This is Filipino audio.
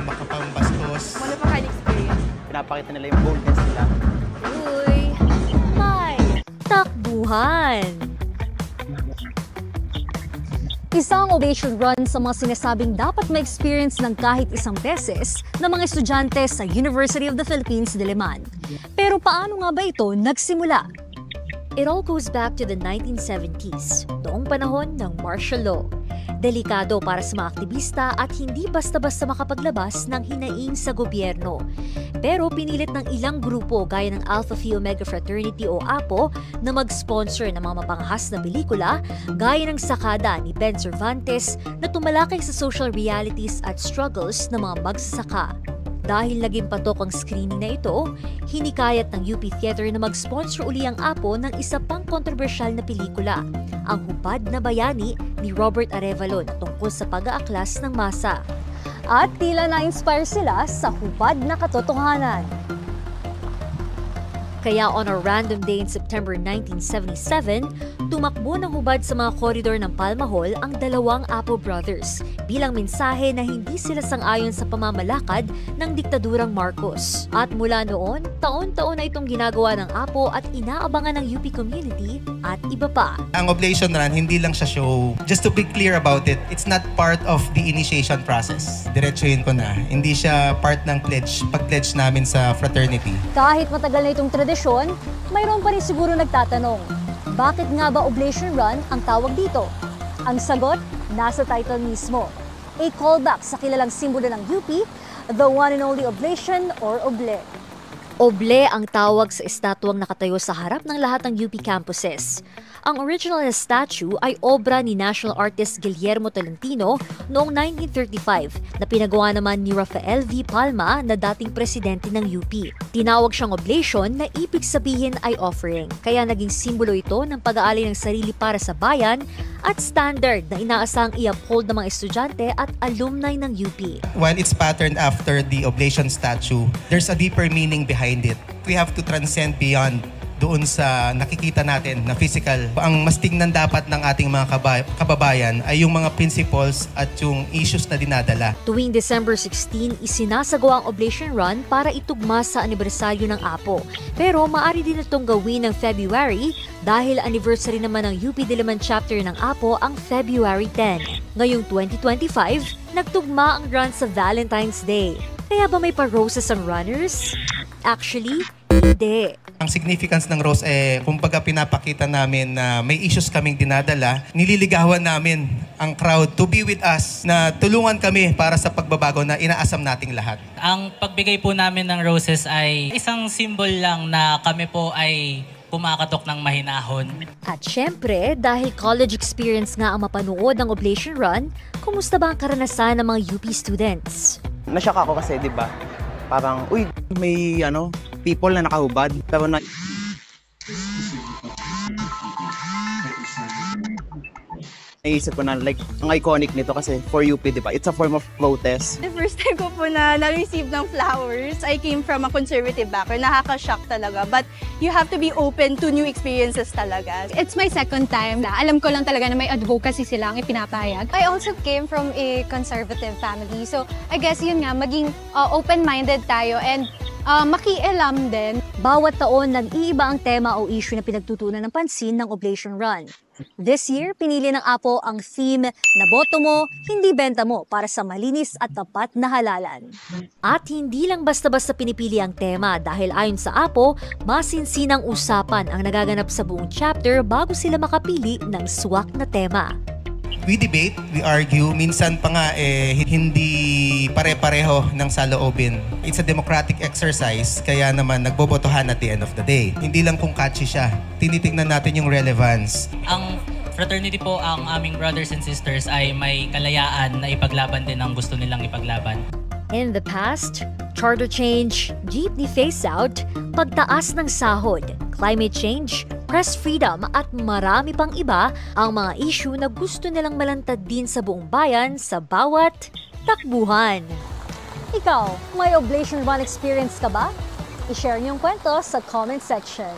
Makapambastos. Ano pa kayo experience? Pinapakita nila yung boldness nila. Uy, may Takbuhan. Isang ovation run sa mga sinasabing dapat ma-experience ng kahit isang beses ng mga estudyante sa University of the Philippines, Diliman. Pero paano nga ba ito nagsimula? It all goes back to the 1970s, noong panahon ng martial law. Delikado para sa mga aktivista at hindi basta-basta makapaglabas ng hinaing sa gobyerno. Pero pinilit ng ilang grupo gaya ng Alpha Phi Omega Fraternity o APO na mag-sponsor ng mga mapanghas na pelikula gaya ng Sakada ni Ben Cervantes na tumalakay sa social realities at struggles ng mga magsasaka. Dahil naging patok ang screening na ito, hinikayat ng UP Theater na mag-sponsor uli ang APO ng isa pang kontrobersyal na pelikula, ang Hubad na Bayani ni Robert Arevalo na tungkol sa pag-aaklas ng masa. At tila na-inspire sila sa hubad na katotohanan. Kaya on a random day in September 1977, tumakbo ng hubad sa mga koridor ng Palma Hall ang dalawang Apo brothers bilang mensahe na hindi sila sang-ayon sa pamamalakad ng diktadurang Marcos. At mula noon, taon-taon na itong ginagawa ng Apo at inaabangan ng UP community at iba pa. Ang Oblation Run, hindi lang siya show. Just to be clear about it, it's not part of the initiation process. Diretsuhin ko na. Hindi siya part ng pledge, pag-pledge namin sa fraternity. Kahit matagal na itong tradisyon, mayroon pa rin siguro nagtatanong, bakit nga ba Oblation Run ang tawag dito? Ang sagot, nasa title mismo. A callback sa kilalang simbolo ng UP, the one and only oblation or oble. Oble ang tawag sa estatwang nakatayo sa harap ng lahat ng UP campuses. Ang original na statue ay obra ni national artist Guillermo Tolentino noong 1935 na pinagawa naman ni Rafael V. Palma na dating presidente ng UP. Tinawag siyang oblation na ibig sabihin ay offering, kaya naging simbolo ito ng pag-aalay ng sarili para sa bayan at standard na inaasang i-uphold ng mga estudyante at alumni ng UP. While it's patterned after the Oblation statue, there's a deeper meaning behind it. We have to transcend beyond doon sa nakikita natin na physical. Ang mas tingnan dapat ng ating mga kababayan ay yung mga principles at yung issues na dinadala. Tuwing December 16, isinasagawa ang Oblation Run para itugma sa anibersaryo ng APO. Pero maaari din itong gawin ng February dahil anniversary naman ng UP Diliman chapter ng APO ang February 10. Ngayong 2025, nagtugma ang run sa Valentine's Day. Kaya ba may pa-roses ang runners? Actually, hindi. Ang significance ng rose kumbaga pinapakita namin na may issues kaming dinadala. Nililigawan namin ang crowd to be with us, na tulungan kami para sa pagbabago na inaasam nating lahat. Ang pagbigay po namin ng roses ay isang symbol lang na kami po ay kumakatok ng mahinahon. At syempre, dahil college experience nga ang mapanood ng Oblation Run, kumusta ba ang karanasan ng mga UP students? Nashock ako kasi, di ba? Parang, uy, may people na nakahubad. Pero naisip ko na, like, ang iconic nito kasi for UP, di ba? It's a form of protest. The first time ko po na-receive ng flowers, I came from a conservative background. Nakaka-shock talaga. But you have to be open to new experiences talaga. It's my second time na alam ko lang talaga na may advocacy sila ang ipinapayag. I also came from a conservative family. So, I guess yun nga, maging open-minded tayo and makialam din. Bawat taon, nag-iiba ang tema o issue na pinagtutunan ng pansin ng Oblation Run. This year, pinili ng APO ang theme na boto mo, hindi benta mo para sa malinis at tapat na halalan. At hindi lang basta-basta pinipili ang tema dahil ayon sa APO, masinsinang usapan ang nagaganap sa buong chapter bago sila makapili ng swak na tema. We debate, we argue, minsan pa nga hindi pare-pareho ng saloobin. It's a democratic exercise, kaya naman nagbobotohan at the end of the day. Hindi lang kung catchy siya, tinitingnan natin yung relevance. Ang fraternity po, ang aming brothers and sisters ay may kalayaan na ipaglaban din ang gusto nilang ipaglaban. In the past, charter change, jeepney phase-out, pagtaas ng sahod, climate change, press freedom at marami pang iba ang mga issue na gusto nilang malantad din sa buong bayan sa bawat takbuhan. Ikaw, may Oblation Run experience ka ba? I-share niyong kwento sa comment section.